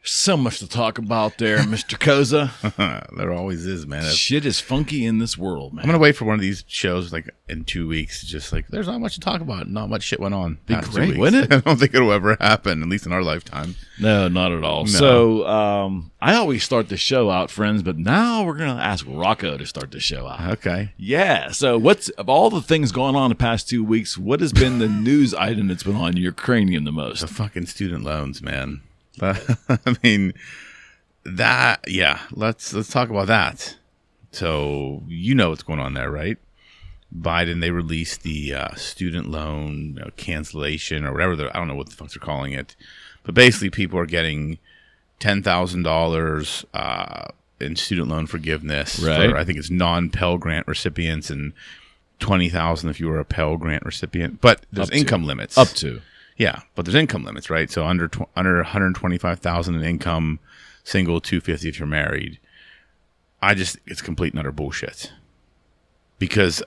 So much to talk about there, Mr. Cozza. There always is, man. Shit is funky in this world, man. I'm going to wait for one of these shows like in 2 weeks. Just like, there's not much to talk about. Not much shit went on. Be great, wouldn't it? I don't think it'll ever happen, at least in our lifetime. No, not at all. No. So I always start the show out, friends, but now we're going to ask Rocco to start the show out. Okay. Yeah. So of all the things going on the past 2 weeks, what has been the news item that's been on your cranium the most? The fucking student loans, man. I mean, that, yeah, let's talk about that. So, you know what's going on there, right? Biden, they released the student loan cancellation or whatever, I don't know what the fuck they're calling it. But basically, people are getting $10,000 in student loan forgiveness. Right. For, I think it's non-Pell Grant recipients and $20,000 if you were a Pell Grant recipient. But there's income limits. Up to. Yeah, but there's income limits, right? So under $125,000 in income, single, $250 if you're married. It's complete and utter bullshit. Because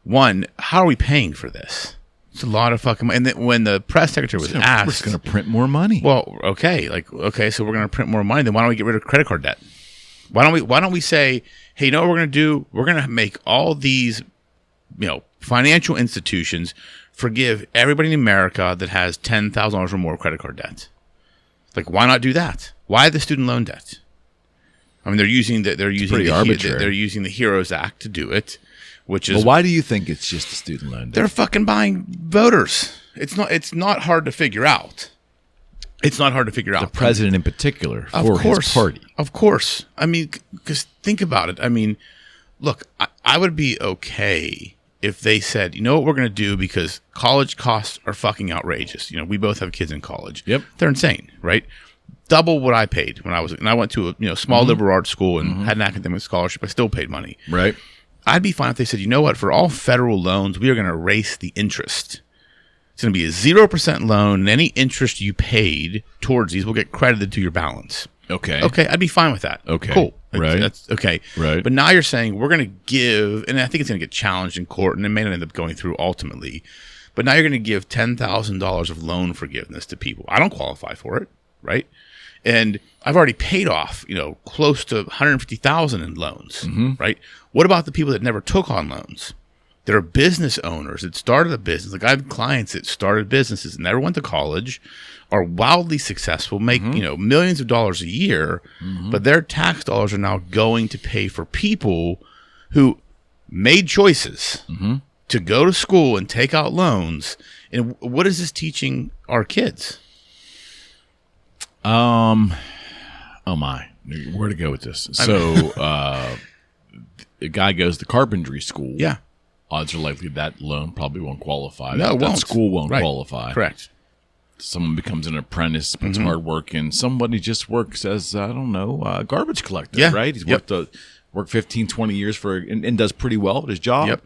one, how are we paying for this? It's a lot of fucking money. And then when the press secretary was asked, we're just going to print more money. Well, okay, so we're going to print more money. Then why don't we get rid of credit card debt? Why don't we say, hey, you know what we're going to do? We're going to make all these, financial institutions forgive everybody in America that has $10,000 or more credit card debt. Like, why not do that? Why the student loan debt? I mean, they're using the HEROES Act to do it, which is. Well, why do you think it's just the student loan debt? They're fucking buying voters. It's not hard to figure out. It's not hard to figure out. The president in particular for his party. Of course. I mean, because think about it. I mean, look, I would be okay if they said, you know what we're going to do, because college costs are fucking outrageous. We both have kids in college. Yep. They're insane, right? Double what I paid when I went to a small liberal arts school and had an academic scholarship. I still paid money. Right. I'd be fine if they said, you know what, for all federal loans, we are going to erase the interest. It's going to be a 0% loan, and any interest you paid towards these will get credited to your balance. Okay. Okay, I'd be fine with that. Okay. Cool. Right. That's okay. Right. But now you're saying we're going to give, and I think it's going to get challenged in court, and it may not end up going through ultimately, but now you're going to give $10,000 of loan forgiveness to people. I don't qualify for it, right? And I've already paid off, close to $150,000 in loans, right? What about the people that never took on loans? That are business owners that started a business. Like, I have clients that started businesses, never went to college, are wildly successful, make millions of dollars a year, but their tax dollars are now going to pay for people who made choices to go to school and take out loans. And what is this teaching our kids? Oh my, where to go with this? So, the guy goes to carpentry school. Yeah. Odds are likely that loan probably won't qualify. No, that school won't qualify. Correct. Someone becomes an apprentice, puts hard work in. Somebody just works as, I don't know, a garbage collector, right? He's worked 15, 20 years and does pretty well at his job.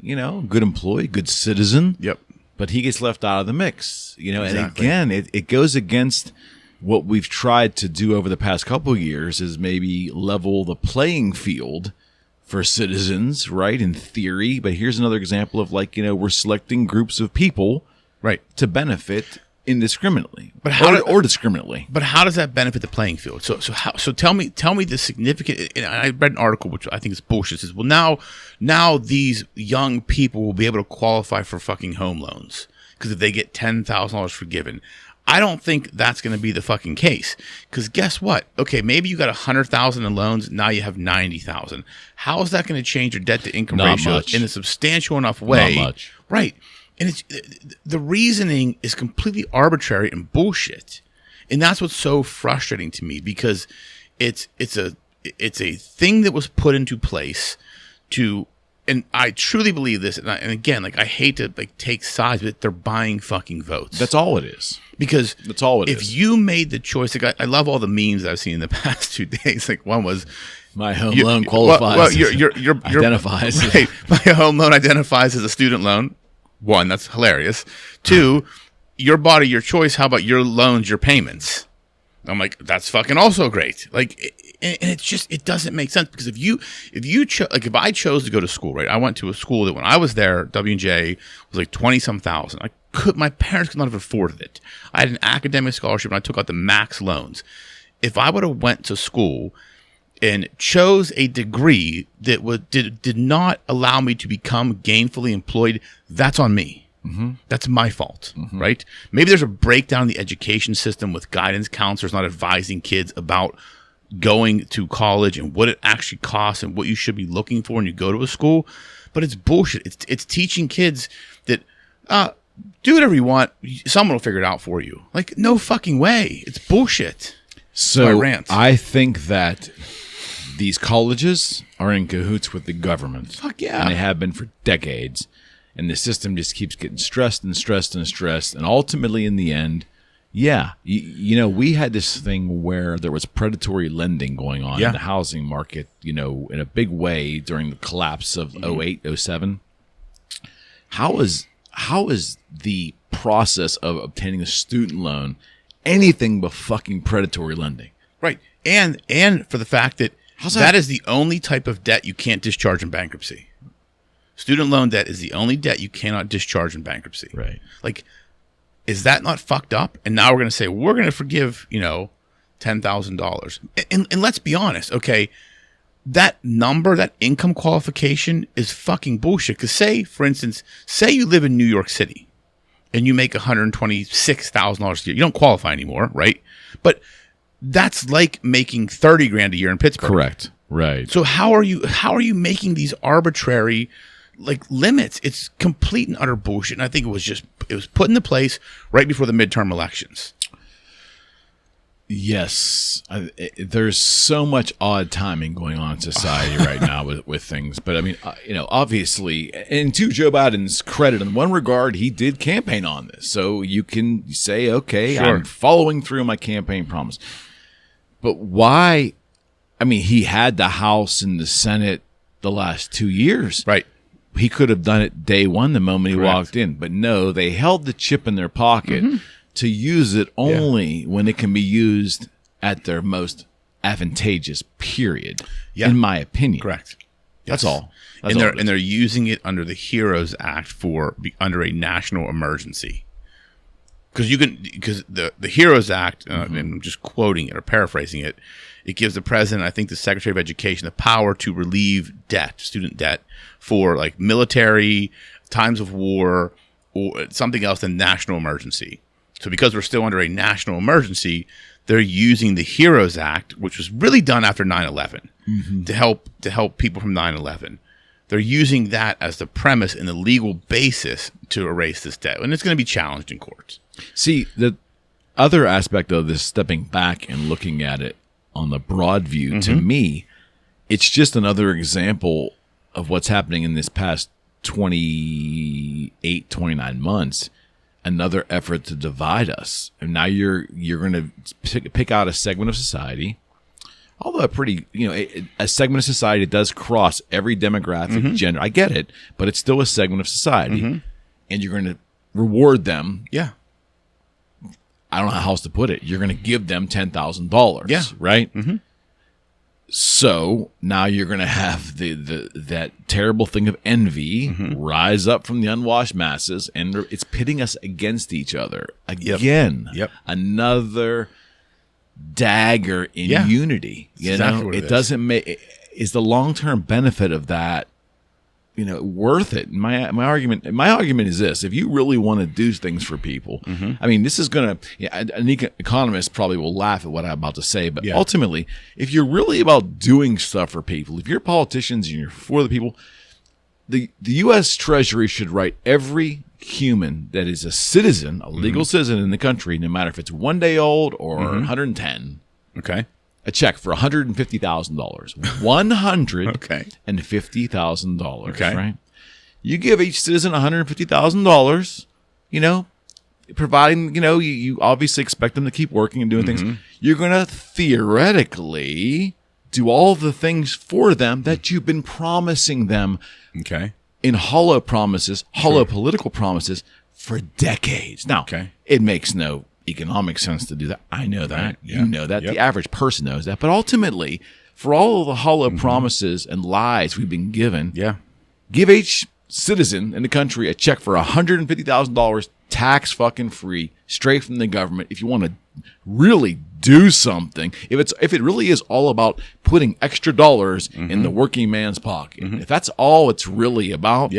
Yep. Good employee, good citizen. Yep. But he gets left out of the mix. Exactly. And again, it goes against what we've tried to do over the past couple of years, is maybe level the playing field for citizens, right, in theory. But here's another example of, we're selecting groups of people, right, to benefit indiscriminately, but or discriminately. But how does that benefit the playing field? So tell me the significant. And I read an article which I think is bullshit. It says, well, now these young people will be able to qualify for fucking home loans because if they get $10,000 forgiven. I don't think that's going to be the fucking case. Because guess what? Okay, maybe you got $100,000 in loans. Now you have $90,000. How is that going to change your debt to income ratio in a substantial enough way? Not much. Right. And the reasoning is completely arbitrary and bullshit. And that's what's so frustrating to me, because it's a thing that was put into place to. And I truly believe this, and again, I hate to take sides, but they're buying fucking votes. That's all it is. Because that's all it is. If you made the choice, I love all the memes I've seen in the past 2 days. One was, my home loan qualifies. Well, your identifies. Right, my home loan identifies as a student loan. One, that's hilarious. Two, your body, your choice. How about your loans, your payments? I'm like, that's fucking also great. it's just, it doesn't make sense, because if I chose to go to school, right? I went to a school that when I was there, W&J was like 20 some thousand. My parents could not have afforded it. I had an academic scholarship and I took out the max loans. If I would have went to school and chose a degree that did not allow me to become gainfully employed, that's on me. That's my fault, right? Maybe there's a breakdown in the education system with guidance counselors not advising kids about going to college and what it actually costs and what you should be looking for when you go to a school. But it's bullshit. It's teaching kids that do whatever you want. Someone will figure it out for you. Like, no fucking way. It's bullshit. So I think that these colleges are in cahoots with the government. Fuck yeah. And they have been for decades. And the system just keeps getting stressed and stressed and stressed. And ultimately, in the end, we had this thing where there was predatory lending going on in the housing market, in a big way during the collapse of 08, 07. How is the process of obtaining a student loan anything but fucking predatory lending? Right. And for the fact that that is the only type of debt you can't discharge in bankruptcy. Student loan debt is the only debt you cannot discharge in bankruptcy. Right. Like, is that not fucked up? And now we're going to say, we're going to forgive, $10,000. And let's be honest, okay, that number, that income qualification is fucking bullshit. Because for instance, you live in New York City and you make $126,000 a year. You don't qualify anymore, right? But that's like making $30,000 a year in Pittsburgh. Correct. Right. So how are you making these arbitrary limits? It's complete and utter bullshit. And I think it was put into place right before the midterm elections. Yes. There's so much odd timing going on in society right now with things. But I mean, obviously, and to Joe Biden's credit, in one regard, he did campaign on this. So you can say, okay, sure, I'm following through my campaign promise. But why? I mean, he had the House and the Senate the last 2 years. Right. He could have done it day one, the moment he walked in. But no, they held the chip in their pocket to use it only when it can be used at their most advantageous period, in my opinion. Correct. That's all. And they're using it under the HEROES Act under a national emergency. Because the HEROES Act, and I'm just quoting it or paraphrasing it, it gives the president, I think the Secretary of Education, the power to relieve student debt for military, times of war, or something else than national emergency. So because we're still under a national emergency, they're using the HEROES Act, which was really done after 9/11, to help people from 9/11. They're using that as the premise and the legal basis to erase this debt, and it's going to be challenged in courts. See, the other aspect of this, stepping back and looking at it on the broad view, to me, it's just another example of what's happening in this past 28, 29 months. Another effort to divide us. And now you're going to pick out a segment of society, although a segment of society that does cross every demographic, gender. I get it, but it's still a segment of society. And you're going to reward them. Yeah. I don't know how else to put it. You're going to give them $10,000. Yeah. Right? So now you're going to have that terrible thing of envy rise up from the unwashed masses, and it's pitting us against each other again. Yep. Another dagger in unity. It doesn't make. Is the long-term benefit of that, worth it? My argument is this: if you really want to do things for people, I mean, this is going to. An economist probably will laugh at what I'm about to say, but ultimately, if you're really about doing stuff for people, if you're politicians and you're for the people, the U.S. Treasury should write every human that is a citizen, a legal citizen in the country, no matter if it's 1 day old or 110. Okay. A check for $150,000. $150,000. Okay. Right? You give each citizen $150,000, providing, you obviously expect them to keep working and doing things. You're going to theoretically do all the things for them that you've been promising them. Okay. In hollow promises, hollow political promises for decades. Now, it makes no economic sense to do that. I know that. Right. You know that. The average person knows that. But ultimately, for all of the hollow promises and lies we've been given, give each citizen in the country a check for $150,000 tax fucking free, straight from the government. If you want to really do something, if it really is all about putting extra dollars in the working man's pocket, if that's all it's really about,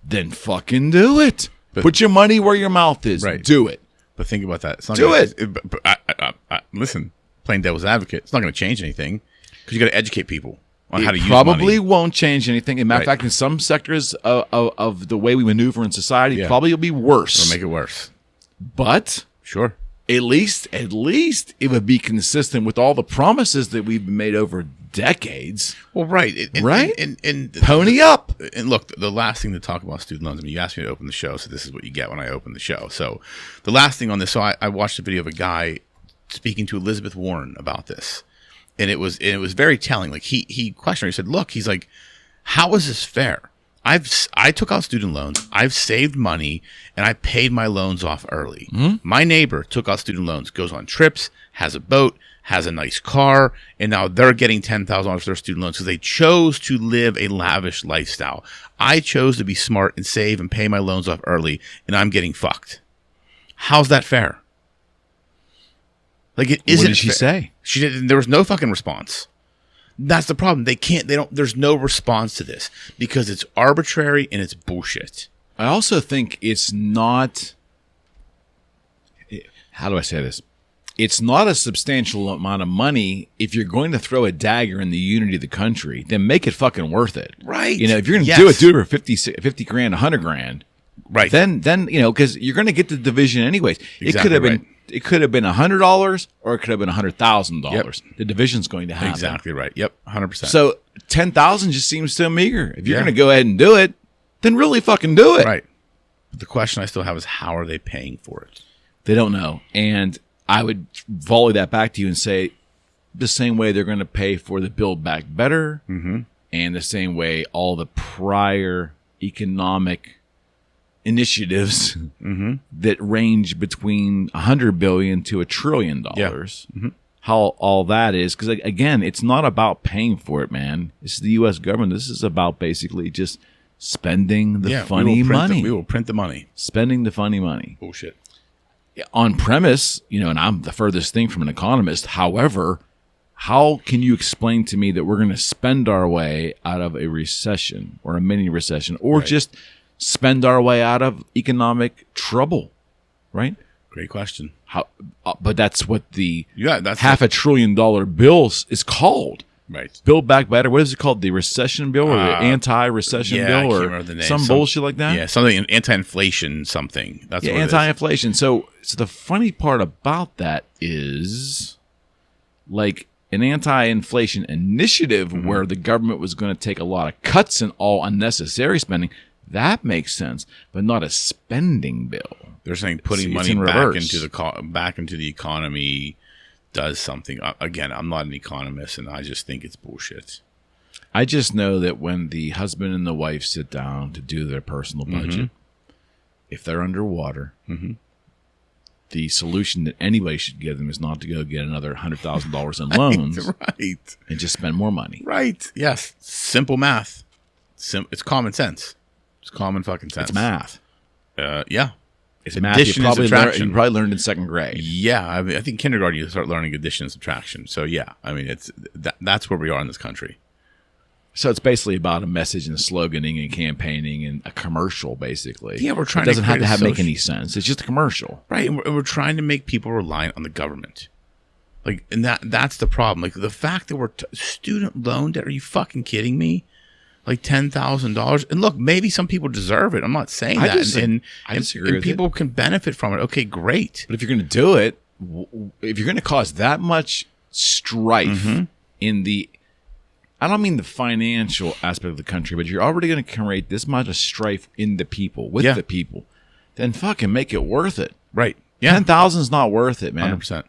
then fucking do it. But put your money where your mouth is. Right. Do it. But think about that. It's not do gonna, it. Listen, playing devil's advocate, it's not going to change anything because you got to educate people on how to use probably money. Won't change anything. As a matter of fact, in some sectors of the way we maneuver in society, probably will be worse. It'll make it worse. But sure, at least it would be consistent with all the promises that we've made over decades. Well, right, and pony up. And look, the last thing to talk about student loans. I mean, you asked me to open the show, so this is what you get when I open the show. So, the last thing on this. So, I watched a video of a guy speaking to Elizabeth Warren about this, and it was very telling. Like he questioned her. He said, "Look, he's like, how is this fair? I took out student loans. I've saved money, and I paid my loans off early. My neighbor took out student loans, goes on trips, has a boat, has a nice car, and now they're getting $10,000 for their student loans because they chose to live a lavish lifestyle. I chose to be smart and save and pay my loans off early, and I'm getting fucked. How's that fair? Like, it isn't. What did she say? She did. There was no fucking response. That's the problem. There's no response to this because it's arbitrary and it's bullshit. I also think it's not, how do I say this? It's not a substantial amount of money. If you're going to throw a dagger in the unity of the country, then make it fucking worth it. Right. You know, if you're going to do it for 50 grand, 100 grand. Right. Then, you know, because you're going to get the division anyways. Exactly, it could have been, right. It could have been $100 or it could have been $100,000. Yep. The division's going to happen. Exactly right. Yep. 100%. So 10,000 just seems so meager. If you're going to go ahead and do it, then really fucking do it. Right. But the question I still have is, how are they paying for it? They don't know. And I would volley that back to you and say the same way they're going to pay for the Build Back Better and the same way all the prior economic initiatives that range between $100 billion to $1 trillion. How all that is, because again, it's not about paying for it, man. This is the U.S. government. This is about basically just spending the funny money. We will print the money. Spending the funny money. Bullshit. On premise, you know, and I'm the furthest thing from an economist. However, how can you explain to me that we're going to spend our way out of a recession or a mini recession, or just spend our way out of economic trouble, right? Great question. How? But that's what the that's $500 billion bill is called. Right. Build Back Better. What is it called? The recession bill or the anti-recession bill I can't or remember the name. some bullshit like that? Yeah, something anti-inflation something. That's what it is. Anti-inflation. So the funny part about that is like an anti-inflation initiative where the government was going to take a lot of cuts and all unnecessary spending. That makes sense, but not a spending bill. They're saying putting money back into the economy does something. Again, I'm not an economist, and I just think it's bullshit. I just know that when the husband and the wife sit down to do their personal budget, if they're underwater, the solution that anybody should give them is not to go get another $100,000 in loans, right, and just spend more money. Right. Yes. Simple math. It's common sense. It's common fucking sense. It's math. Yeah. It's math you probably learned in second grade. Yeah. I mean, I think kindergarten you start learning addition and subtraction. So yeah, I mean, that's where we are in this country. So it's basically about a message and sloganing and campaigning and a commercial, basically. Yeah, we're trying. It doesn't have to make any sense. It's just a commercial, right? And we're trying to make people reliant on the government. Like, and that's the problem. Like the fact that we're student loan debt. Are you fucking kidding me? Like $10,000. And look, maybe some people deserve it. I'm not saying that. I disagree with people can benefit from it. Okay, great. But if you're going to do it, if you're going to cause that much strife in the, I don't mean the financial aspect of the country, but you're already going to create this much of strife in the people, with the people, then fucking make it worth it. Right. Yeah. 10,000 is not worth it, man. 100%.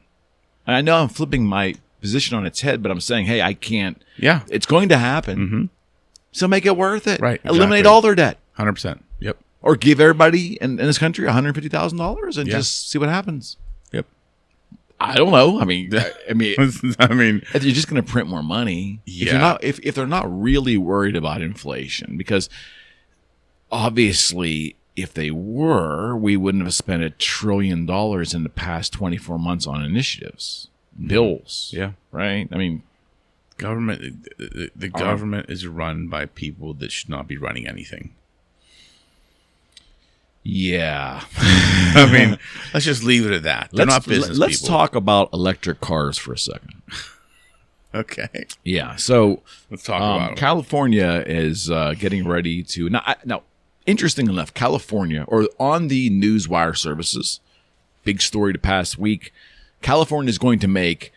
And I know I'm flipping my position on its head, but I'm saying, hey, I can't. Yeah. It's going to happen. So make it worth it. Right. Eliminate all their debt. 100%. Yep. Or give everybody in this country $150,000 and just see what happens. Yep. I don't know. I mean, I mean, you're just going to print more money. Yeah. If they're not really worried about inflation, because obviously, if they were, we wouldn't have spent $1 trillion in the past 24 months on initiatives, bills. Yeah. Right. I mean, government. The government is run by people that should not be running anything. yeah. I mean, let's just leave it at that. They're not business Let's people. talk about electric cars for a second. Okay. Yeah. So Let's talk about them. California is getting ready to now. Interesting enough, California, or on the Newswire services, big story the past week, California is going to make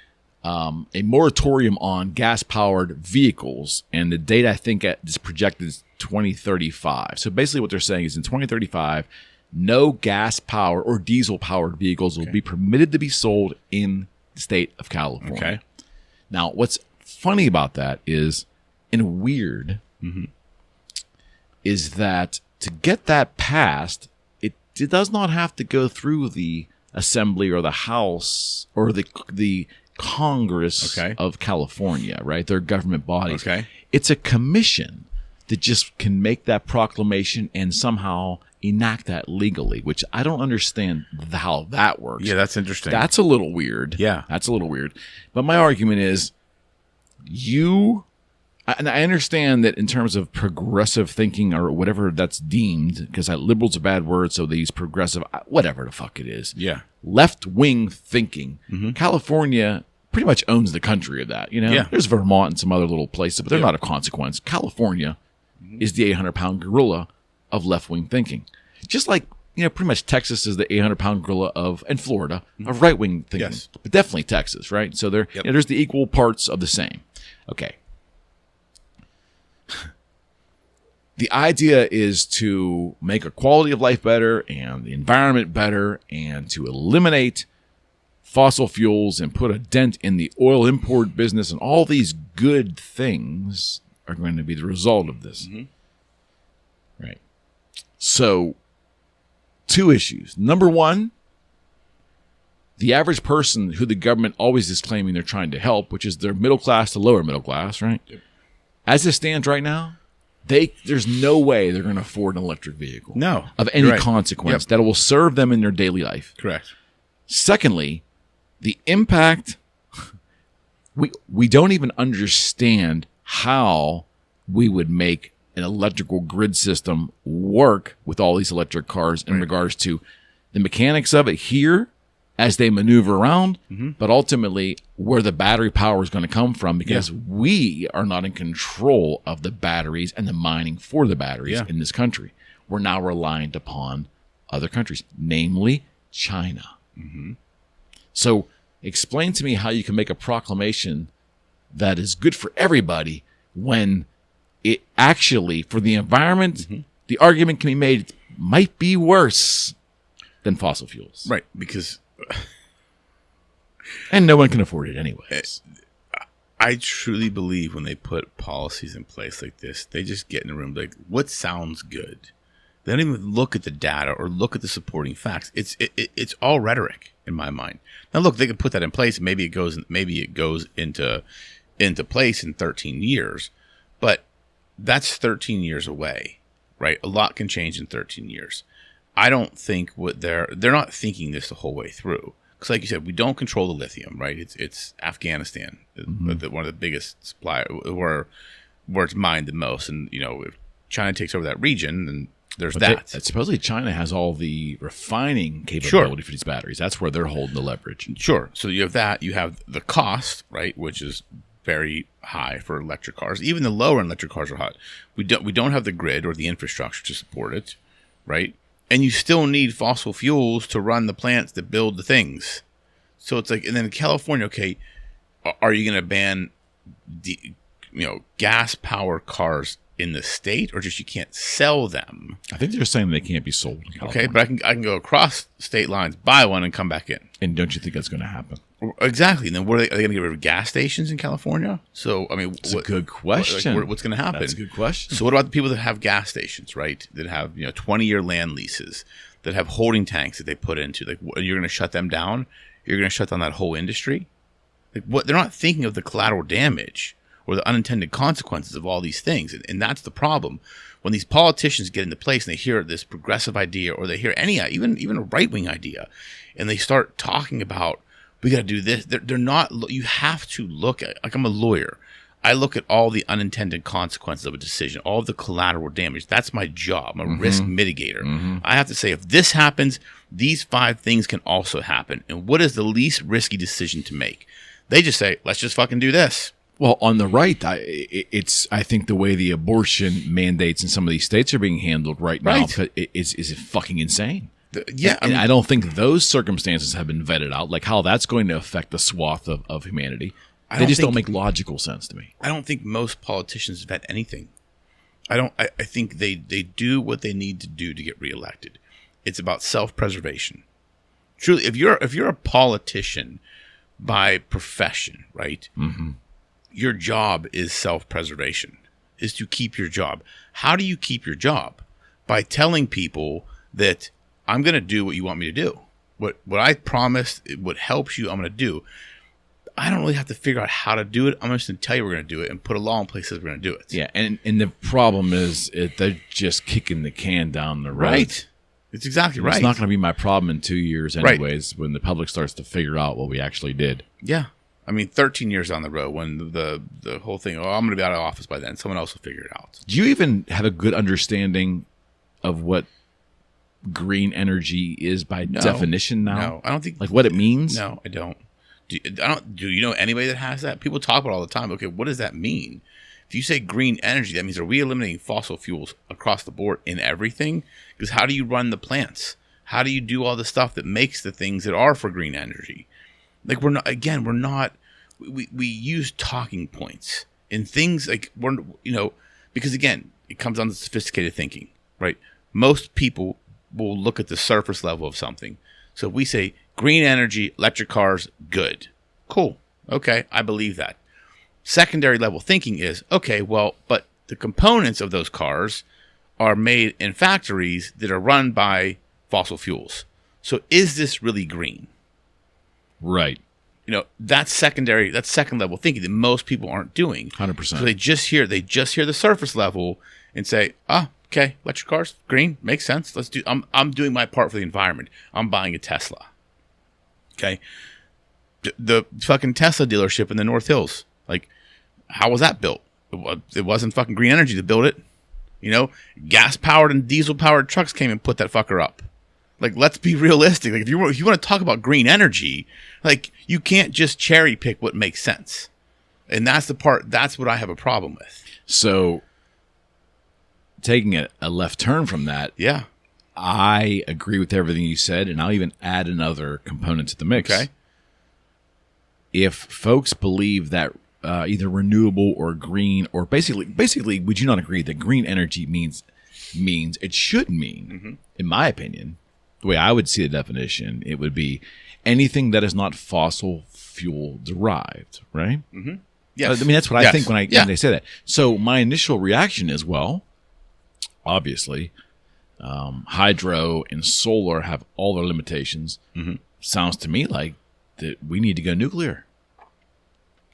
a moratorium on gas-powered vehicles, and the date I think is projected is 2035. So basically what they're saying is in 2035, no gas-powered or diesel-powered vehicles will be permitted to be sold in the state of California. Okay. Now, what's funny about that is, and weird, is that to get that passed, it does not have to go through the Assembly or the House or the Congress of California, right? Their government bodies. Okay. It's a commission that just can make that proclamation and somehow enact that legally, which I don't understand how that works. Yeah, that's interesting. That's a little weird. Yeah. That's a little weird. But my argument is and I understand that in terms of progressive thinking or whatever that's deemed, because liberal's a bad word, so they use progressive, whatever the fuck it is. Yeah. Left-wing thinking. California pretty much owns the country of that. Yeah. There's Vermont and some other little places, but they're not of consequence. California is the 800-pound gorilla of left-wing thinking. Just like, pretty much Texas is the 800-pound gorilla and Florida of right-wing thinking. Yes. But definitely Texas, right? So there's the equal parts of the same. Okay. The idea is to make a quality of life better and the environment better and to eliminate fossil fuels and put a dent in the oil import business, and all these good things are going to be the result of this. Right. So, two issues. Number one, the average person who the government always is claiming they're trying to help, which is their middle class to lower middle class, right? Yep. As it stands right now, there's no way they're going to afford an electric vehicle. No. Of any consequence that will serve them in their daily life. Correct. Secondly, the impact, we don't even understand how we would make an electrical grid system work with all these electric cars in regards to the mechanics of it here as they maneuver around, but ultimately where the battery power is going to come from, because we are not in control of the batteries and the mining for the batteries in this country. We're now reliant upon other countries, namely China. So explain to me how you can make a proclamation that is good for everybody when it actually, for the environment, the argument can be made it might be worse than fossil fuels. Right, because... and no one can afford it anyways. I truly believe when they put policies in place like this, they just get in a room like, what sounds good? They don't even look at the data or look at the supporting facts. It's all rhetoric in my mind. Now, look, they can put that in place. Maybe it goes into place in 13 years, but that's 13 years away, right? A lot can change in 13 years. I don't think they're not thinking this the whole way through. Because, like you said, we don't control the lithium, right? It's Afghanistan, one of the biggest suppliers, where it's mined the most. And if China takes over that region, then there's that. Supposedly, China has all the refining capability for these batteries. That's where they're holding the leverage. Sure. So you have that. You have the cost, right, which is very high for electric cars. Even the lower electric cars are hot. We don't have the grid or the infrastructure to support it, right? And you still need fossil fuels to run the plants that build the things. So it's like, and then in California, okay, are you going to ban gas powered cars in the state, or just you can't sell them? I think they're saying they can't be sold in California. Okay, but I can go across state lines, buy one, and come back in. And don't you think that's going to happen? Exactly. And then are they going to get rid of gas stations in California? So, I mean, it's a good question. What's going to happen? That's a good question. So what about the people that have gas stations, right? That have 20-year land leases, that have holding tanks that they put into? Like, you're going to shut them down? you're going to shut down that whole industry. Like, what they're not thinking of the collateral damage or the unintended consequences of all these things. And that's the problem. When these politicians get into place and they hear this progressive idea, or they hear any, even a right-wing idea, and they start talking about, we got to do this. They're not, you have to look at, like, I'm a lawyer. I look at all the unintended consequences of a decision, all of the collateral damage. That's my job. I'm a risk mitigator. I have to say, if this happens, these 5 things can also happen. And what is the least risky decision to make? They just say, let's just fucking do this. Well, on the right, I think the way the abortion mandates in some of these states are being handled right now is fucking insane. And I don't think those circumstances have been vetted out, like how that's going to affect the swath of humanity. They just don't make logical sense to me. I don't think most politicians vet anything. I think they do what they need to do to get reelected. It's about self-preservation. Truly, if you're a politician by profession, right? Your job is self-preservation, is to keep your job. How do you keep your job? By telling people that I'm going to do what you want me to do. What I promised, what helps you, I'm going to do. I don't really have to figure out how to do it. I'm just going to tell you we're going to do it and put a law in place that we're going to do it. Yeah, and the problem is they're just kicking the can down the road. Right. It's exactly right. It's not going to be my problem in 2 years anyways, when the public starts to figure out what we actually did. Yeah. I mean, 13 years down the road, when the whole thing, I'm going to be out of office by then. Someone else will figure it out. Do you even have a good understanding of what green energy is by definition now? No, I don't think. Like what it means? No, I don't. Do you know anybody that has that? People talk about it all the time. Okay, what does that mean? If you say green energy, that means are we eliminating fossil fuels across the board in everything? Because how do you run the plants? How do you do all the stuff that makes the things that are for green energy? Like we use talking points and things like because again, it comes down to sophisticated thinking, right? Most people will look at the surface level of something. So if we say green energy, electric cars, good. Cool. Okay, I believe that. Secondary level thinking is, okay, well, but the components of those cars are made in factories that are run by fossil fuels. So is this really green? Right. That's second level thinking that most people aren't doing. 100%. So they just hear the surface level and say, okay, electric cars, green, makes sense. Let's do. I'm doing my part for the environment. I'm buying a Tesla. Okay, the fucking Tesla dealership in the North Hills. Like, how was that built? It wasn't fucking green energy to build it. Gas powered and diesel powered trucks came and put that fucker up. Like, let's be realistic. Like, if you want to talk about green energy, like, you can't just cherry pick what makes sense. And that's the part. That's what I have a problem with. So, taking a left turn from that, yeah, I agree with everything you said, and I'll even add another component to the mix. Okay. If folks believe that either renewable or green, or basically, would you not agree that green energy means it should mean, in my opinion, the way I would see the definition, it would be anything that is not fossil fuel derived, right? Mm-hmm. Yes. I mean, that's what I think when they say that. So my initial reaction is, well, obviously, hydro and solar have all their limitations. Sounds to me like that we need to go nuclear.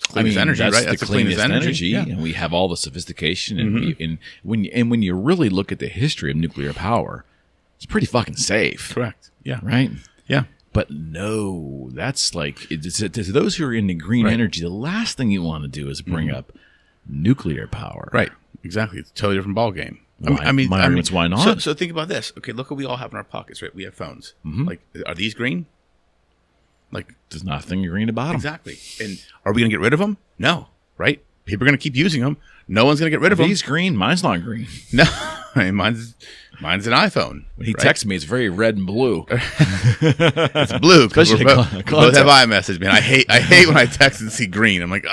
Cleanest energy, that's right? The That's cleanest energy, yeah. and we have all the sophistication. And when you really look at the history of nuclear power, it's pretty fucking safe. Correct. Yeah. Right. Yeah. But no, that's like to those who are into green energy. The last thing you want to do is bring up nuclear power. Right. Exactly. It's a totally different ballgame. My argument's why not? So think about this. Okay, look what we all have in our pockets, right? We have phones. Like, are these green? Like, there's nothing green about them. Exactly. And are we going to get rid of them? No. Right? People are going to keep using them. No one's going to get rid of them. He's green. Mine's not green. No. I mean, mine's an iPhone. When he texts me, it's very red and blue. It's blue because we both have iMessage, man. I hate when I text and see green. I'm like,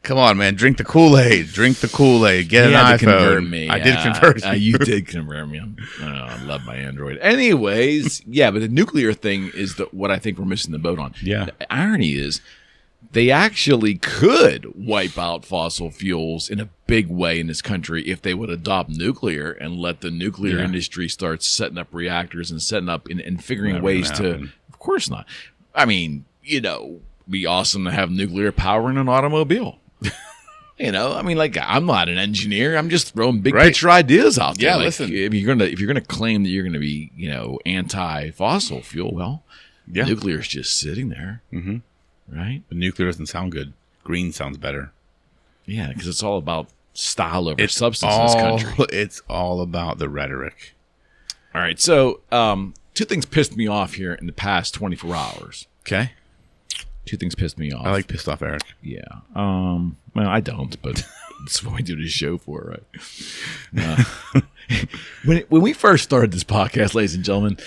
come on, man. Drink the Kool-Aid. Get an iPhone. Convert me. I did convert you. You did convert me. I love my Android. Anyways, but the nuclear thing is what I think we're missing the boat on. Yeah. The irony is they actually could wipe out fossil fuels in a big way in this country if they would adopt nuclear and let the nuclear industry start setting up reactors and setting up and figuring ways to. Of course not. I mean, be awesome to have nuclear power in an automobile. I mean, like, I'm not an engineer. I'm just throwing big picture ideas out there. Yeah, like, listen. If you're gonna claim that you're gonna be, anti-fossil fuel, well, nuclear's just sitting there, right? But nuclear doesn't sound good. Green sounds better. Yeah, because it's all about style over substance in this country. It's all about the rhetoric. All right, so two things pissed me off here in the past 24 hours. Okay. Two things pissed me off. I like pissed off Eric. Yeah. Well, I don't, but that's what we do this show for, right? When we first started this podcast, ladies and gentlemen,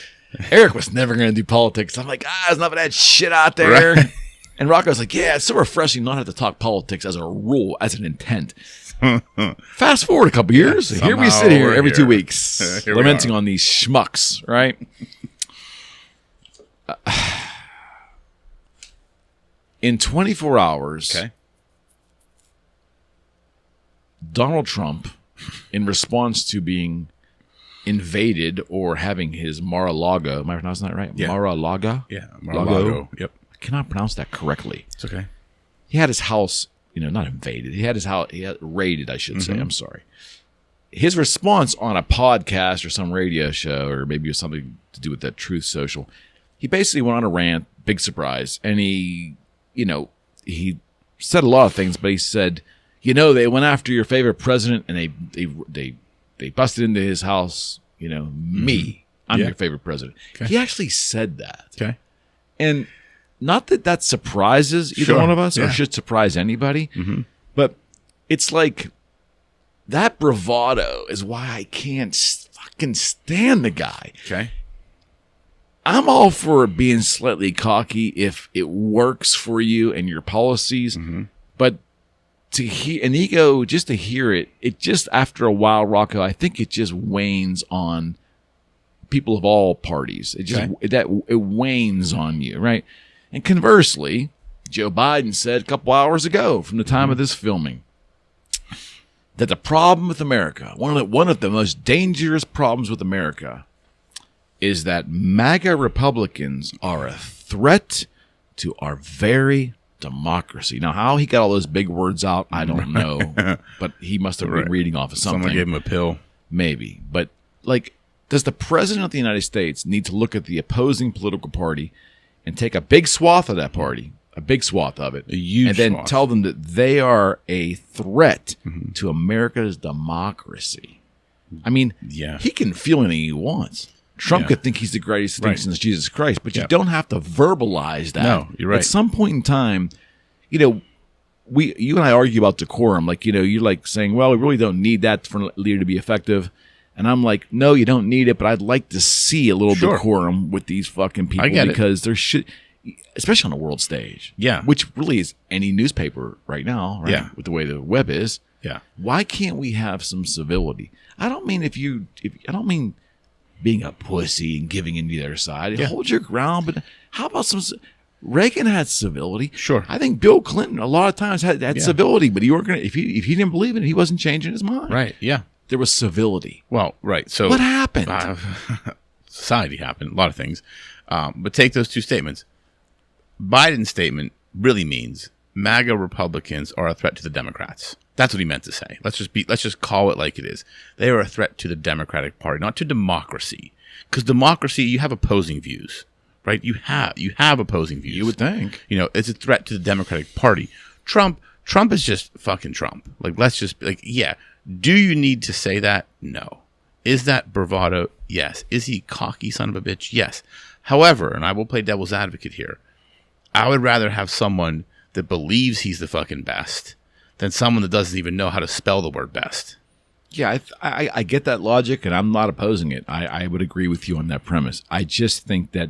Eric was never going to do politics. I'm like, there's enough of that shit out there. Right. And Rocco's like, yeah, it's so refreshing not to have to talk politics as a rule, as an intent. Fast forward a couple years. Here we sit here every 2 weeks, lamenting on these schmucks, right? In 24 hours, Donald Trump, in response to being invaded or having his Mar-a-Lago, am I pronouncing that right? Yeah. Mar-a-Lago? Yeah, Mar-a-Lago. Yep. I cannot pronounce that correctly. It's okay. He had his house, not invaded. He had his house, raided, I should say. I'm sorry. His response on a podcast or some radio show, or maybe it was something to do with that Truth Social, he basically went on a rant, big surprise, and he said a lot of things, but he said, they went after your favorite president and they busted into his house, me. I'm your favorite president. Okay. He actually said that. Okay. And not that surprises either one of us or should surprise anybody, but it's like that bravado is why I can't fucking stand the guy. Okay. I'm all for being slightly cocky if it works for you and your policies, but to hear an ego, just to hear it just after a while, Rocco, I think it just wanes on people of all parties. It wanes on you, right? And conversely, Joe Biden said a couple hours ago, from the time of this filming, that the problem with America, one of the most dangerous problems with America, is that MAGA Republicans are a threat to our very democracy. Now, how he got all those big words out, I don't know, but he must have been reading off of something. Someone gave him a pill. Maybe. But, does the president of the United States need to look at the opposing political party and take a big swath of that party, a big swath of it, and then tell them that they are a threat to America's democracy? I mean, he can feel anything he wants. Trump could think he's the greatest thing since Jesus Christ, but you don't have to verbalize that. No, you're right. At some point in time, you and I argue about decorum. You're like saying, well, we really don't need that for a leader to be effective. And I'm like, no, you don't need it, but I'd like to see a little decorum with these fucking people because there should, especially on the world stage. Yeah. Which really is any newspaper right now, right? Yeah. With the way the web is. Yeah. Why can't we have some civility? I don't mean I don't mean being a pussy and giving in to the other side. Hold your ground, but how about Reagan had civility. Sure. I think Bill Clinton a lot of times had civility, but if he didn't believe in it, he wasn't changing his mind. Right. Yeah. There was civility. Well, right. So what happened? Society happened. A lot of things. But take those two statements. Biden's statement really means MAGA Republicans are a threat to the Democrats. That's what he meant to say. Let's just call it like it is. They are a threat to the Democratic Party, not to democracy. Because democracy, you have opposing views, right? You have opposing views. You would think. It's a threat to the Democratic Party. Trump is just fucking Trump. Do you need to say that? No. Is that bravado? Yes. Is he cocky son of a bitch? Yes. However, and I will play devil's advocate here, I would rather have someone that believes he's the fucking best than someone that doesn't even know how to spell the word best. Yeah, I get that logic, and I'm not opposing it. I would agree with you on that premise. I just think that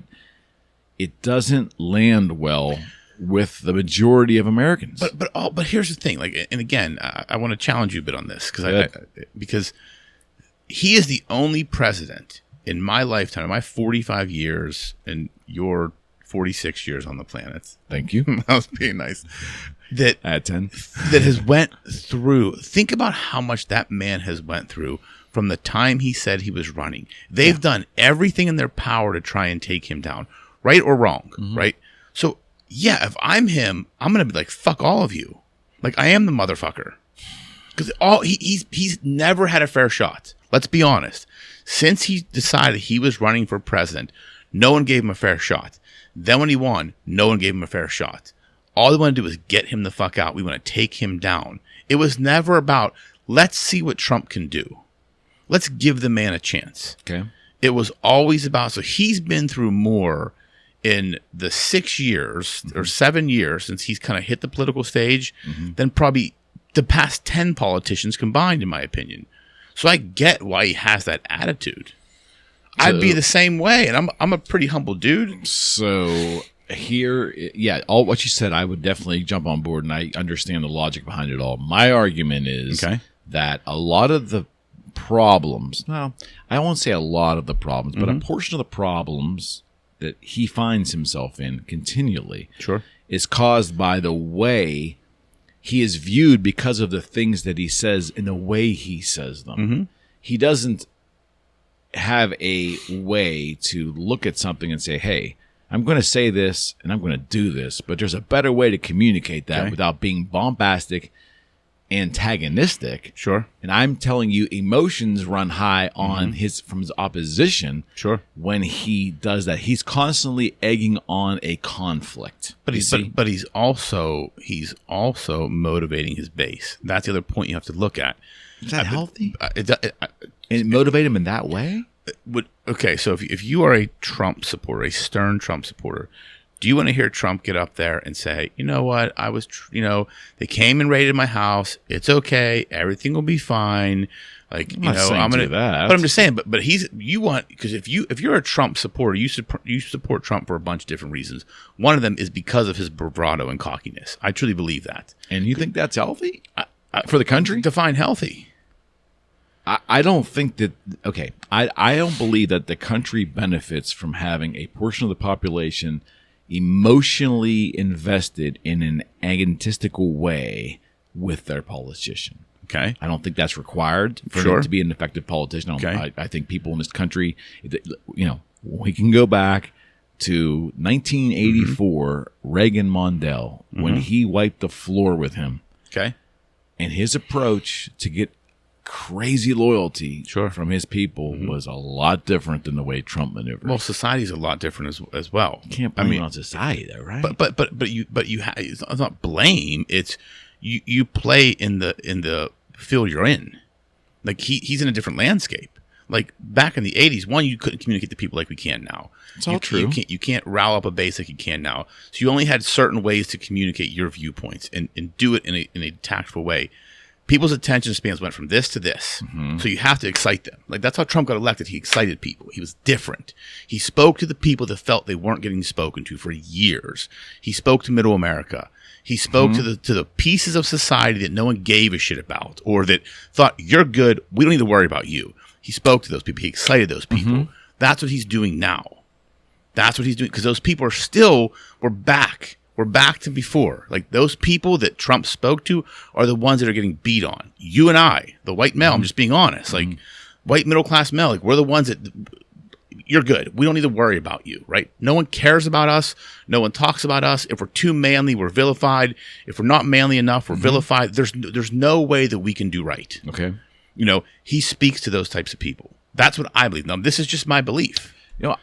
it doesn't land well with the majority of Americans. But here's the thing. And again, I want to challenge you a bit on this because he is the only president in my lifetime, in my 45 years, and your 46 years on the planet. Thank you. That was being nice. That at 10 that has went through. Think about how much that man has went through from the time he said he was running. They've done everything in their power to try and take him down, right or wrong, right? So yeah, if I'm him, I'm gonna be like, fuck all of you. Like, I am the motherfucker. Because he's never had a fair shot. Let's be honest. Since he decided he was running for president, no one gave him a fair shot. Then when he won, no one gave him a fair shot. All they want to do is get him the fuck out. We want to take him down. It was never about, let's see what Trump can do. Let's give the man a chance. Okay. It was always about, so he's been through more in the 6 years or 7 years since he's kind of hit the political stage than probably the past 10 politicians combined, in my opinion. So I get why he has that attitude. I'd be the same way, and I'm a pretty humble dude. So here, yeah, all what you said, I would definitely jump on board, and I understand the logic behind it all. My argument is that a lot of the problems, no, I won't say a lot of the problems, but a portion of the problems that he finds himself in continually is caused by the way he is viewed because of the things that he says and the way he says them. He doesn't have a way to look at something and say, hey, I'm going to say this and I'm going to do this, but there's a better way to communicate that without being bombastic, antagonistic. And I'm telling you, emotions run high on from his opposition. When he does that, he's constantly egging on a conflict. But he's also motivating his base. That's the other point you have to look at. Is that healthy? And motivate him in that way? Okay, so if you are a Trump supporter, a stern Trump supporter, do you want to hear Trump get up there and say, you know what, they came and raided my house. It's okay. Everything will be fine. Like, I'm going to that. But I'm just saying, but because if you're a Trump supporter, you support Trump for a bunch of different reasons. One of them is because of his bravado and cockiness. I truly believe that. And you think that's healthy for the country? Define healthy. I don't think that, okay, I don't believe that the country benefits from having a portion of the population emotionally invested in an egotistical way with their politician. Okay. I don't think that's required for them to be an effective politician. I think people in this country, we can go back to 1984, Reagan Mondale, when he wiped the floor with him. Okay. And his approach to get crazy loyalty from his people was a lot different than the way Trump maneuvered. Well, society's a lot different as well. You can't blame it on society, though, right? But you it's not blame. It's you play in the field you're in. Like he's in a different landscape. Like back in the 80s, you couldn't communicate to people like we can now. It's all true. You can't rile up a base like you can now. So you only had certain ways to communicate your viewpoints and do it in a tactful way. People's attention spans went from this to this. So you have to excite them. Like, that's how Trump got elected. He excited people. He was different. He spoke to the people that felt they weren't getting spoken to for years. He spoke to middle America. He spoke to the pieces of society that no one gave a shit about or that thought, you're good, we don't need to worry about you. He spoke to those people. He excited those people. That's what he's doing now. That's what he's doing. Because those people we're back. We're back to before. Like, those people that Trump spoke to are the ones that are getting beat on. You and I, the white male, I'm just being honest. Like, white middle-class male, like, we're the ones that, you're good. We don't need to worry about you, right? No one cares about us. No one talks about us. If we're too manly, we're vilified. If we're not manly enough, we're vilified. There's no way that we can do right. Okay. He speaks to those types of people. That's what I believe. Now, this is just my belief.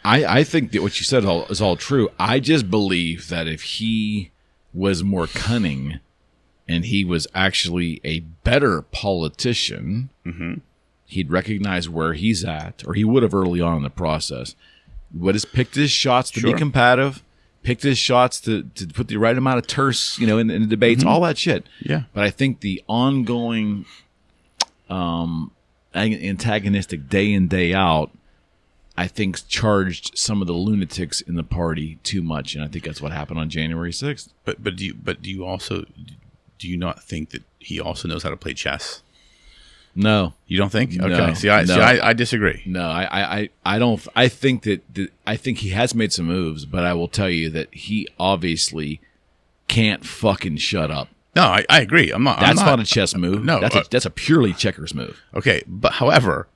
I think that what you said is all true. I just believe that if he was more cunning and he was actually a better politician, he'd recognize where he's at, or he would have early on in the process. Would have picked his shots to be combative, picked his shots to put the right amount of terse, in the debates, all that shit. Yeah. But I think the ongoing antagonistic day in, day out, I think charged some of the lunatics in the party too much, and I think that's what happened on January 6th. But do you not think that he also knows how to play chess? No, you don't think? Okay, no. I disagree. No, I don't. I think I think he has made some moves, but I will tell you that he obviously can't fucking shut up. No, I agree. That's not a chess move. No, that's a purely checkers move. Okay, but however,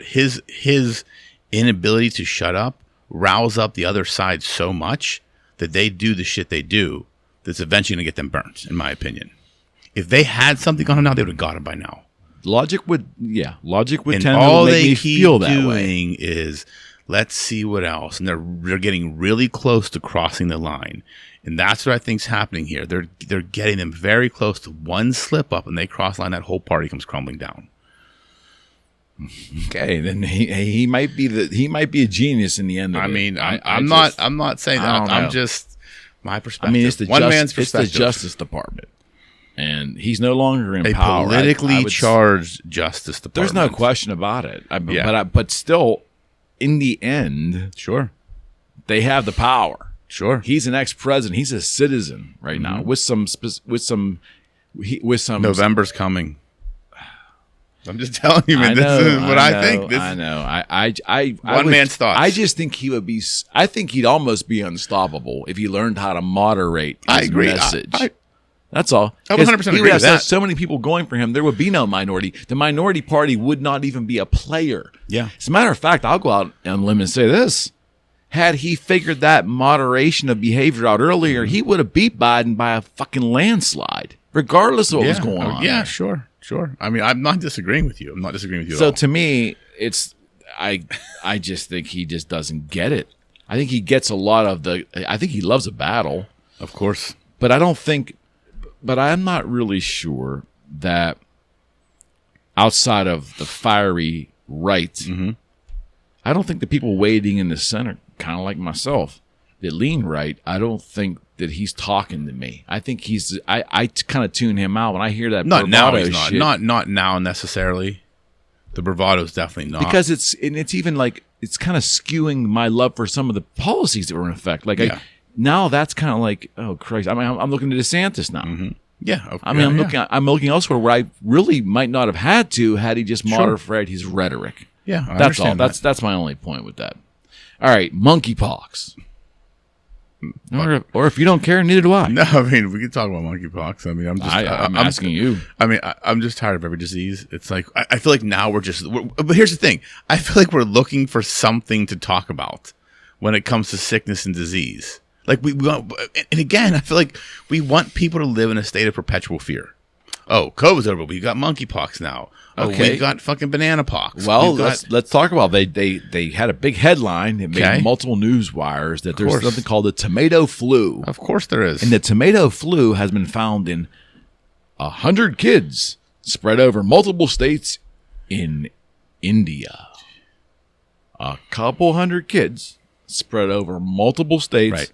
his inability to shut up rouse up the other side so much that they do the shit they do, that's eventually going to get them burnt, in my opinion. If they had something on them now, they would have got it by now. Logic would And tend all to make they me keep feel that doing way. is, let's see what else. And they're getting really close to crossing the line. And that's what I think's happening here. They're getting them very close to one slip up, and they cross the line, that whole party comes crumbling down. Okay, then he might be a genius in the end of it. I mean, I'm not saying that. I'm just my perspective. I mean, it's one man's perspective. It's the Justice Department, and he's no longer in a power. politically charged Justice Department. There's no question about it. Yeah. But still, in the end, Sure, they have the power. sure. He's an ex-president. He's a citizen right now with some. November's coming. I'm just telling you, man. This is what I think. I know. One man's thoughts. I just think he would be. I think he'd almost be unstoppable if he learned how to moderate his I agree. message. I That's all. I 100% agree He would have with that. so many people going for him. There would be no minority. The minority party would not even be a player. Yeah. As a matter of fact, I'll go out on a limb and say this. Had he figured that moderation of behavior out earlier, he would have beat Biden by a fucking landslide, regardless of what was going on. Yeah, sure. I mean, I'm not disagreeing with you. So at all. to me, it's I just think he just doesn't get it. I think he gets a lot of I think he loves a battle, Of course. but I'm not really sure that outside of the fiery right, I don't think the people waiting in the center, kind of like myself, that lean right, I don't think that he's talking to me. I think I kind of tune him out when I hear that Not now. bravado He's not. shit. Not now necessarily. The bravado is definitely not. Because it's even like it's kind of skewing my love for some of the policies that were in effect. Like Yeah. now that's kind of like, oh Christ! I mean, I'm looking to DeSantis now. yeah. I mean, I'm looking elsewhere where I really might not have had he just modified his rhetoric. Yeah, I That's all. understand that. That's my only point with that. All right, monkeypox. Or if you don't care, neither do I. No, I mean, we can talk about monkeypox. I mean, I'm asking you. I mean, I'm just tired of every disease. It's like, I feel like now but here's the thing. I feel like we're looking for something to talk about when it comes to sickness and disease. Like we want, and again, I feel like we want people to live in a state of perpetual fear. Oh, COVID's over. We got monkeypox now. Oh, Okay. we got fucking banana pox. Well, We've got- let's talk about they had a big headline. It made Okay. multiple news wires that there's course. something called the tomato flu. Of course there is. And the tomato flu has been found in 100 kids spread over multiple states in India. A couple hundred kids spread over multiple states Right.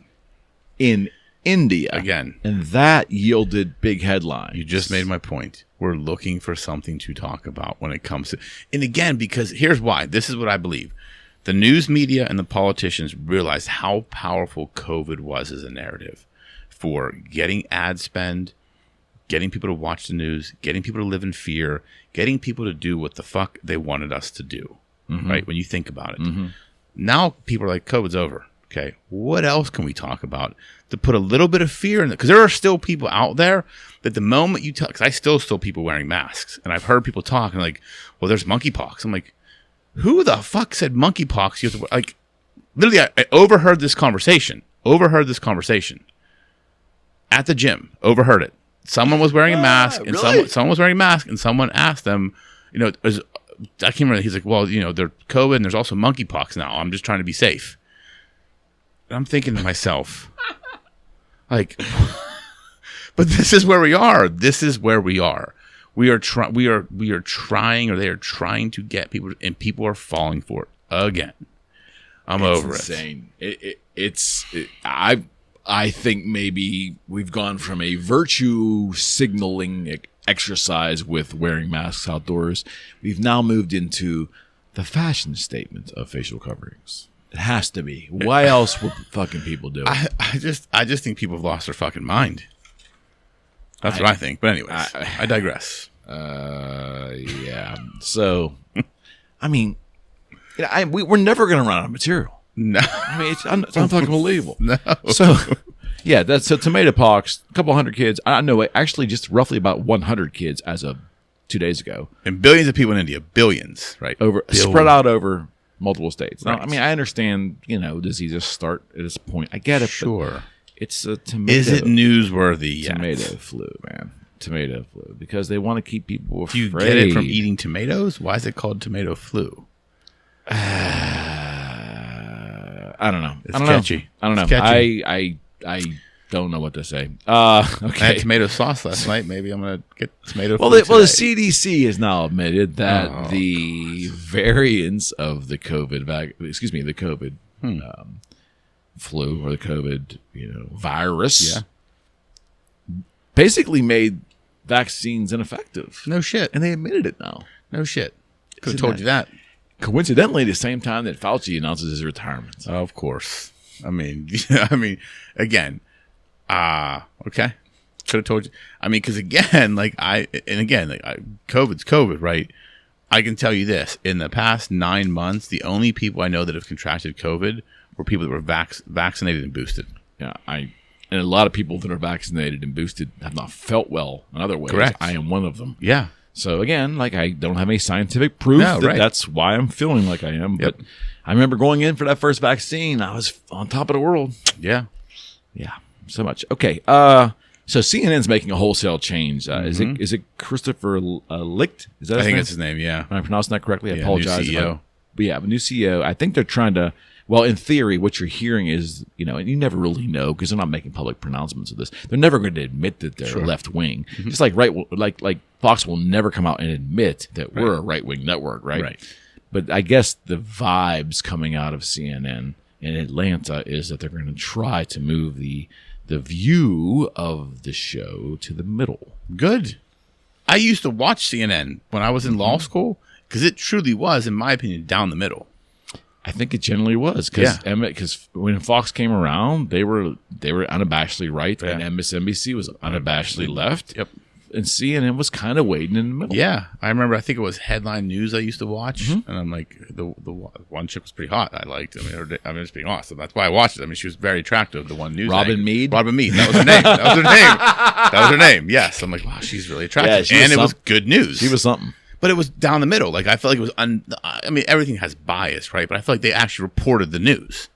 in India. Again. And that yielded big headlines. You just made my point. We're looking for something to talk about when it comes to, and again, because here's why. This is what I believe. The news media and the politicians realized how powerful COVID was as a narrative for getting ad spend, getting people to watch the news, getting people to live in fear, getting people to do what the fuck they wanted us to do. Right? When you think about it. Now people are like, COVID's over. Okay. What else can we talk about to put a little bit of fear in it? Because there are still people out there that the moment you tell, because I still people wearing masks, and I've heard people talking like, well, there's monkeypox. I'm like, who the fuck said monkeypox? You have to, like, literally, I overheard this conversation at the gym. Overheard it. Someone was wearing a mask, and really? someone was wearing a mask, and someone asked them, I can't remember. He's like, well, there's COVID and there's also monkeypox now. I'm just trying to be safe. And I'm thinking to myself, like, but this is where we are. We are trying, or they are trying to get people, and people are falling for it again. I'm over insane. I think maybe we've gone from a virtue signaling exercise with wearing masks outdoors. We've now moved into the fashion statement of facial coverings. It has to be. Why else would fucking people do it? I just think people have lost their fucking mind. That's what I think. But anyways, I digress. Yeah. So, I mean, we're never going to run out of material. No. I mean, it's fucking believable. No. So, yeah, that's so tomato pox. A couple hundred kids. I know, actually, just roughly about 100 kids as of 2 days ago. And billions of people in India. Billions, right? Spread out over multiple states. Now, Right. I mean, I understand, diseases start at this point. I get it. Sure. It's a tomato. Is it newsworthy yet? Tomato flu, man. Tomato flu. Because they want to keep people afraid. Do you get it from eating tomatoes? Why is it called tomato flu? I don't know. It's catchy. I don't know. It's catchy. I don't know what to say. Okay. I had tomato sauce last night. Maybe I'm going to get tomato flu. Well, the CDC has now admitted that the variants of the COVID flu or the COVID, virus, basically made vaccines ineffective. No shit. And they admitted it now. No shit. Could have told you that. Coincidentally, the same time that Fauci announces his retirement. Of course. I mean, again, okay. Could have told you. I mean, because again, COVID's COVID, right? I can tell you this: in the past 9 months, the only people I know that have contracted COVID were people that were vaccinated and boosted. Yeah, and a lot of people that are vaccinated and boosted have not felt well in other ways. Correct. I am one of them. Yeah. So again, I don't have any scientific proof that's why I'm feeling like I am. Yep. But I remember going in for that first vaccine. I was on top of the world. Yeah. Yeah. So much. Okay. So CNN's making a wholesale change. Is it Christopher Licht? Is that I think name? that's his name. Yeah. Am I pronouncing that correctly? I apologize. New CEO. But yeah, a new CEO. I think they're trying to. Well, in theory, what you're hearing is, and you never really know because they're not making public pronouncements of this. They're never going to admit that they're left wing. Just like like Fox will never come out and admit that we're a right wing network, right? Right. But I guess the vibes coming out of CNN in Atlanta is that they're going to try to move the view of the show to the middle. Good. I used to watch CNN when I was in law school because it truly was, in my opinion, down the middle. I think it generally was because when Fox came around, they were unabashedly right, and MSNBC was unabashedly left. Yep. And CNN was kind of waiting in the middle. Yeah, I remember. I think it was Headline News I used to watch, and I'm like, the one chick was pretty hot. I liked. It's being awesome. That's why I watched it. I mean, she was very attractive. The one news. Robin Meade. That was her name. That was her name. Yes, I'm like, wow, she's really attractive, and it was good news. She was something. But it was down the middle. I felt like it was. I mean, everything has bias, right? But I feel like they actually reported the news.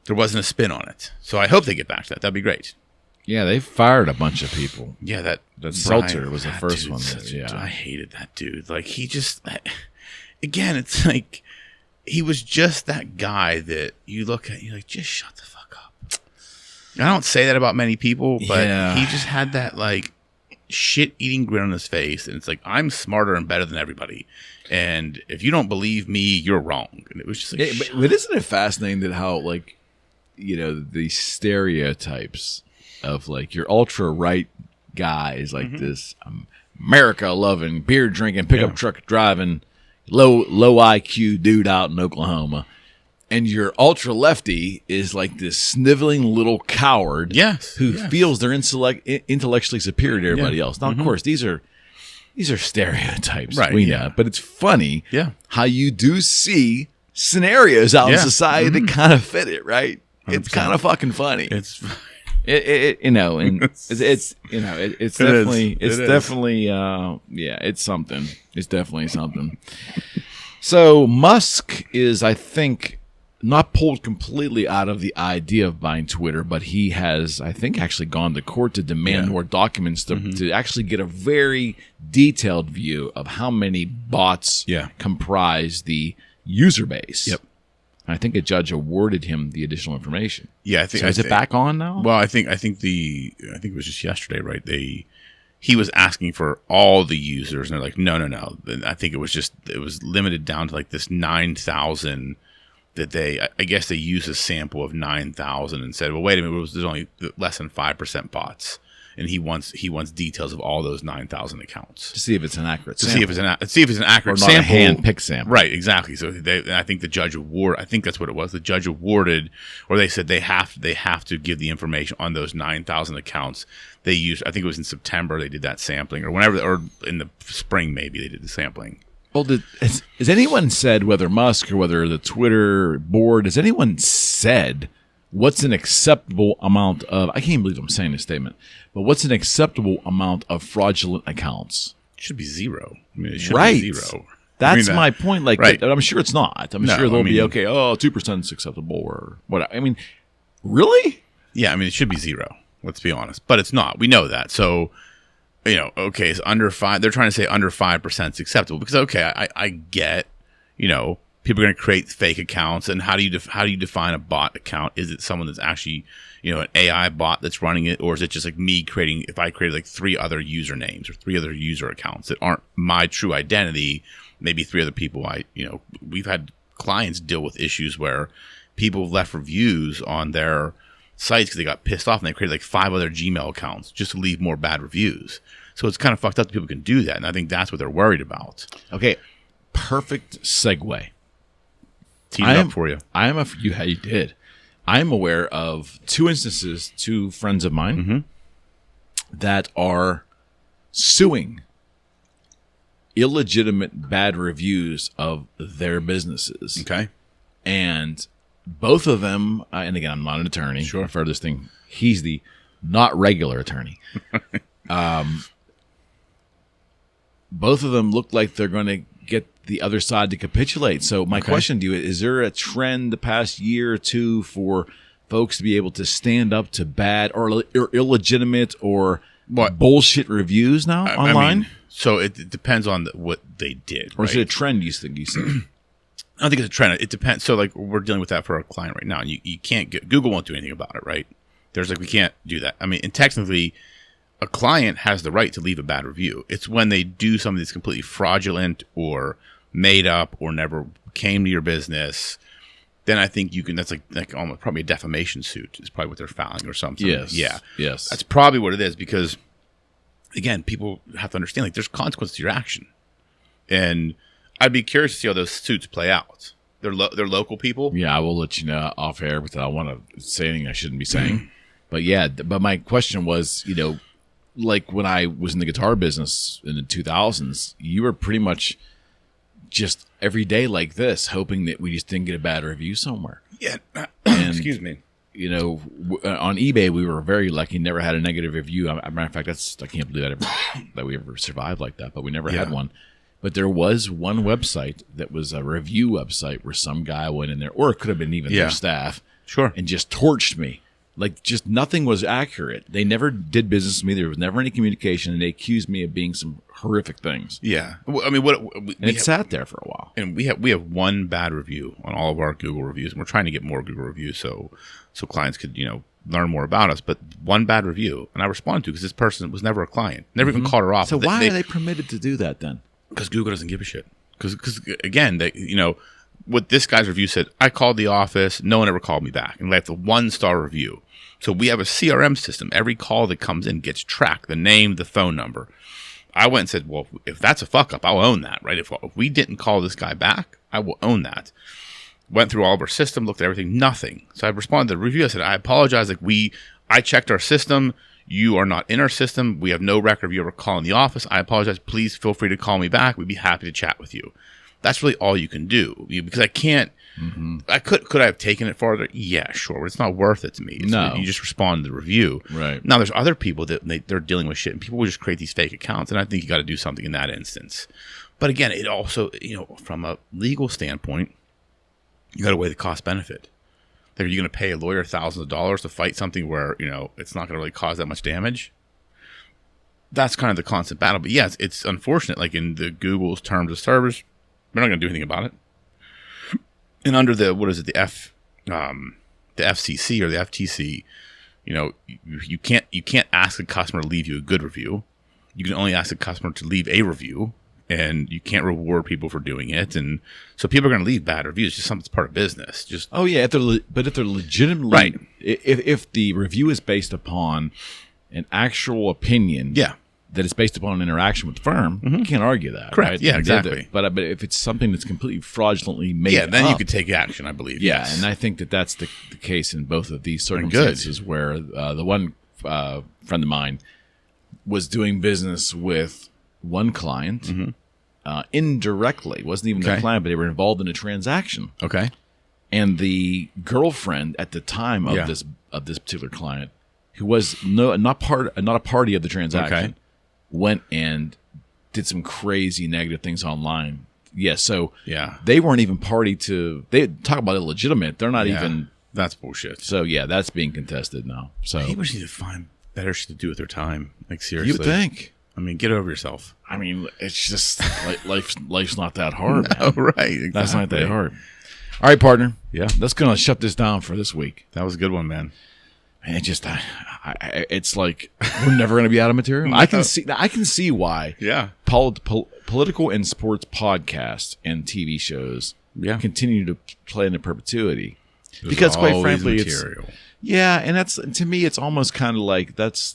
There wasn't a spin on it. So I hope they get back to that. That'd be great. Yeah, they fired a bunch of people. Yeah, that Seltzer was the first one. I hated that dude. He just, again, it's like he was just that guy that you look at, you're like, just shut the fuck up. I don't say that about many people, but he just had that shit-eating grin on his face, and it's like, I'm smarter and better than everybody, and if you don't believe me, you're wrong. And it was just like, but isn't it fascinating that how the stereotypes of your ultra right guys this America loving, beer drinking, pickup truck driving, low IQ dude out in Oklahoma, and your ultra lefty is this sniveling little coward who feels they're intellectually superior to everybody else. Now, of course, these are stereotypes, right? We know, but it's funny how you do see scenarios out in society that kind of fit it, right? 100%. It's kind of fucking funny. It's something. It's definitely something. So Musk is, I think, not pulled completely out of the idea of buying Twitter, but he has, I think, actually gone to court to demand more documents to actually get a very detailed view of how many bots comprise the user base. Yep. I think a judge awarded him the additional information. Yeah, I think. So is it back on now? Well, I think it was just yesterday, right? He was asking for all the users, and they're like, no. And I think it was limited down to this 9,000 that I guess they used a sample of 9,000 and said, well, wait a minute, there's only less than 5% bots. And he wants details of all those 9,000 accounts to see if it's an accurate sample. See if it's an accurate or not sample. A hand-picked sample. Right, exactly. So I think the judge awarded. I think that's what it was. The judge awarded, or they said they have to give the information on those 9,000 accounts they used. I think it was in September they did that sampling, or whenever, or in the spring maybe they did the sampling. Well, has anyone said, whether Musk or whether the Twitter board, has anyone said what's an acceptable amount of, I can't believe I'm saying this statement, but what's an acceptable amount of fraudulent accounts? It should be zero. I mean, it should be zero. That's my point. Right. I'm sure it's not. I'm sure they'll be okay. 2% is acceptable or what? I mean, really? Yeah, I mean, it should be 0. Let's be honest, but it's not. We know that. So, okay, it's under 5. They're trying to say under 5% is acceptable because, okay, I get, people are going to create fake accounts, and how do you define a bot account? Is it someone that's actually, an AI bot that's running it, or is it just like me creating? If I created like 3 other usernames or 3 other user accounts that aren't my true identity, maybe 3 other people. We've had clients deal with issues where people have left reviews on their sites because they got pissed off and they created like 5 other Gmail accounts just to leave more bad reviews. So it's kind of fucked up that people can do that, and I think that's what they're worried about. Okay, perfect segue. Teed it up for you. You did. I am aware of 2 instances, 2 friends of mine that are suing illegitimate bad reviews of their businesses. Okay. And both of them, and again, I'm not an attorney. Sure. For this thing, he's the not regular attorney. Both of them look like they're going to get the other side to capitulate. So my question to you is there a trend the past year or 2 for folks to be able to stand up to bad or illegitimate or bullshit reviews now online? I mean, so it depends on what they did. Or is it a trend you think you see? I don't think it's a trend. It depends. So like we're dealing with that for our client right now, and you can't get, Google won't do anything about it, right? There's like, we can't do that. I mean, and technically a client has the right to leave a bad review. It's when they do something that's completely fraudulent or made up or never came to your business, then I think you can, that's like almost probably a defamation suit is probably what they're filing or something. Yes. Yeah. Yes. That's probably what it is because, again, people have to understand, like, there's consequences to your action. And I'd be curious to see how those suits play out. They're local people. Yeah, I will let you know off air because I don't want to say anything I shouldn't be saying. But yeah, but my question was, like when I was in the guitar business in the 2000s, you were pretty much just every day like this, hoping that we just didn't get a bad review somewhere. Yeah. And, excuse me. On eBay, we were very lucky, never had a negative review. As a matter of fact, I can't believe that we ever survived like that, but we never had one. But there was one website that was a review website where some guy went in there, or it could have been even their staff, and just torched me. Like, just nothing was accurate. They never did business with me. There was never any communication, and they accused me of being some horrific things. Yeah. Well, I mean, it sat there for a while. And we have one bad review on all of our Google reviews, and we're trying to get more Google reviews so clients could, learn more about us. But one bad review, and I responded to because this person was never a client. Never even called her off. So why are they permitted to do that then? Because Google doesn't give a shit. Because again, what this guy's review said, I called the office, no one ever called me back, and left a 1-star review. So we have a CRM system. Every call that comes in gets tracked, the name, the phone number. I went and said, well, if that's a fuck up, I'll own that, right? If we didn't call this guy back, I will own that. Went through all of our system, looked at everything, nothing. So I responded to the review. I said, I apologize. I checked our system. You are not in our system. We have no record of you ever calling the office. I apologize. Please feel free to call me back. We'd be happy to chat with you. That's really all you can do because I can't. I could I have taken it farther? Yeah, sure. But it's not worth it to me. No. You just respond to the review. Right. Now, there's other people that they're dealing with shit, and people will just create these fake accounts, and I think you got to do something in that instance. But again, it also, from a legal standpoint, you got to weigh the cost benefit. Like, are you going to pay a lawyer thousands of dollars to fight something where, it's not going to really cause that much damage? That's kind of the constant battle. But yes, it's unfortunate. Like in the Google's terms of service, we're not going to do anything about it. And under the FCC or the FTC, you can't ask a customer to leave you a good review. You can only ask a customer to leave a review, and you can't reward people for doing it. And so people are going to leave bad reviews. Just something that's part of business. Just if they're legitimately right. If the review is based upon an actual opinion, that is based upon an interaction with the firm, you can't argue that. Correct. Right? Yeah, exactly. But if it's something that's completely fraudulently made then up, you could take action, I believe. Yeah, yes. And I think that's the case in both of these circumstances where the one friend of mine was doing business with one client indirectly. It wasn't even their client, but they were involved in a transaction. Okay. And the girlfriend at the time of this particular client, who was not a party of the transaction, went and did some crazy negative things online. They weren't even party to. They talk about illegitimate. They're not even That's bullshit. So yeah, that's being contested now. So People just need to find better shit to do with their time. Like, seriously. you would think. I mean, get over yourself. I mean, it's just life's not that hard. Oh, Man. right. Exactly. That's not that hard. All right, partner. Yeah. That's gonna shut this down for this week. That was a good one, man. And it just, it's like we're never going to be out of material. I can see why. Yeah. Political and sports podcasts and TV shows continue to play into perpetuity because, quite frankly, and that's, to me, it's almost kind of like that's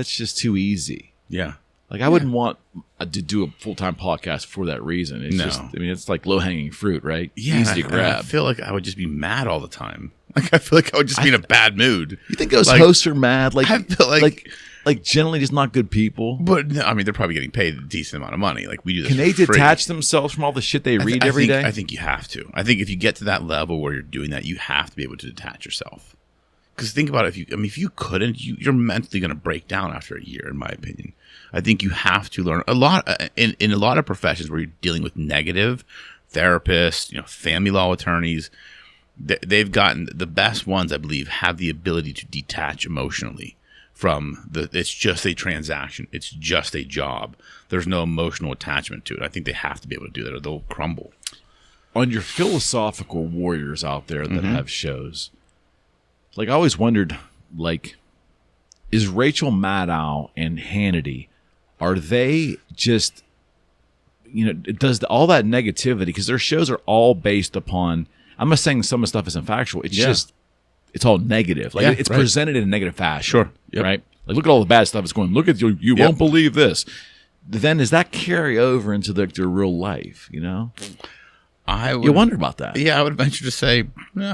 just too easy. Yeah. Like I wouldn't want to do a full-time podcast for that reason. It's just, I mean, it's like low-hanging fruit, right? Yeah. Easy to grab. I feel like I would just be mad all the time. Like, I feel like I would just be in a bad mood. You think those hosts are mad? Like, I feel like generally just not good people. But no, I mean, they're probably getting paid a decent amount of money. Like, we do this. Can they for free. detach themselves from all the shit they read every day? I think you have to. I think if you get to that level where you're doing that, you have to be able to detach yourself. Because think about it. If you couldn't, you're mentally going to break down after a year, in my opinion. I think you have to learn a lot in a lot of professions where you're dealing with negative therapists, family law attorneys. They've gotten the best ones, I believe, have the ability to detach emotionally from it's just a transaction. It's just a job. There's no emotional attachment to it. I think they have to be able to do that or they'll crumble. On your philosophical warriors out there that have shows, like I always wondered, like, is Rachel Maddow and Hannity, are they just, does all that negativity, because their shows are all based upon, I'm not saying some of the stuff isn't factual. It's just, it's all negative. Like it's presented in a negative fashion. Sure. Yep. Right? Like, look at all the bad stuff it's going, look at you won't believe this. Then does that carry over into their real life, You wonder about that. Yeah, I would venture to say,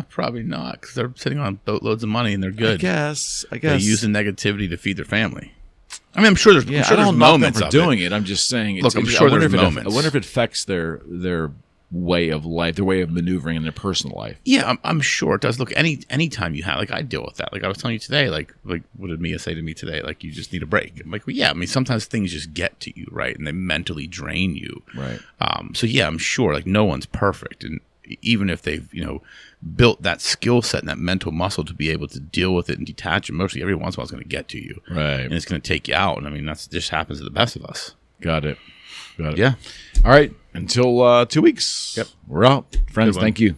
probably not, because they're sitting on boatloads of money and they're good. I guess. They use the negativity to feed their family. I mean, I'm sure there's I don't know moments for doing it. I'm just saying. Look, I'm sure there's moments. I wonder if it affects their way of life, their way of maneuvering in their personal life. Yeah, I'm sure it does. Look, anytime you have, like, I deal with that. Like I was telling you today, like what did Mia say to me today? Like, you just need a break. I'm like, well, yeah. I mean, sometimes things just get to you, right, and they mentally drain you, right. So yeah, I'm sure, like, no one's perfect, and even if they've built that skill set and that mental muscle to be able to deal with it and detach emotionally, every once in a while it's going to get to you, right, and it's going to take you out. And I mean, that's just happens to the best of us. Got it. Yeah. All right. Until 2 weeks. Yep. We're out, friends. Thank you.